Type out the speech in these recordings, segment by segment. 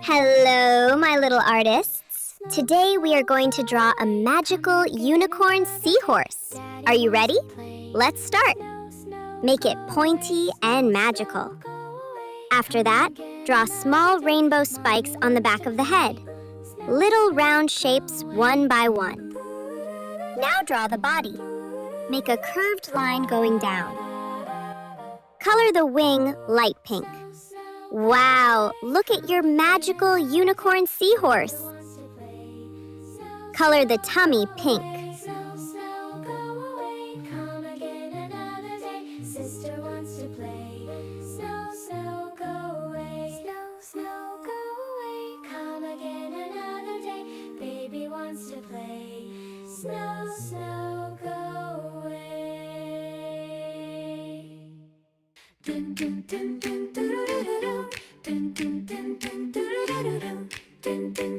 Hello, my little artists. Today we are going to draw a magical unicorn seahorse. Are you ready? Let's start. Make it pointy and magical. After that, draw small rainbow spikes on the back of the head. Little round shapes one by one. Now draw the body. Make a curved line going down. Color the wing light pink. Wow, look at your magical unicorn seahorse. Color the tummy pink.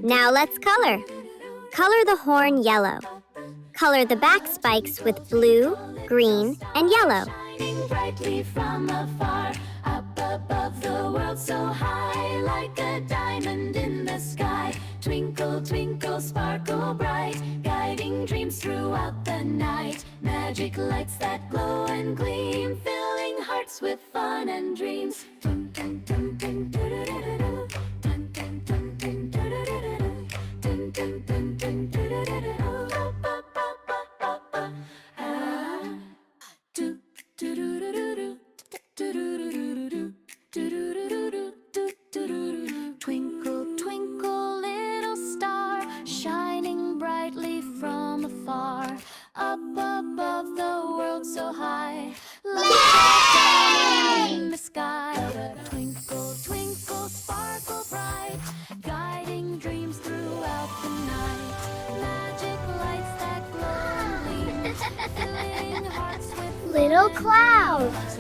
Now let's color. Color the horn yellow. Color the back spikes with blue, green, and yellow. Shining brightly from afar, up above the world so high, like a diamond in the sky. Twinkle, twinkle, sparkle bright, guiding dreams throughout the night. Magic lights that glow and gleam, filling hearts with fun and dreams. Dun, dun, dun, dun, doo-doo-doo-doo-doo. Dun, dun, dun, dun, doo-doo-doo-doo-doo. Dun, dun, dun, dun, doo-doo-doo-doo-doo. Ba, ba, ba, ba, ba. Ah. Do, do-do-do-do-do. Do-do-do-do-do-do. Do-do-do-do-do. Do-do-do-do. Twinkle, twinkle, little star, shining brightly from afar, up above the world so high, like a diamond in the sky. Twinkle, twinkle, sparkle bright, guiding dreams throughout the night. Magic lights that glow and gleam, filling hearts with Little clouds.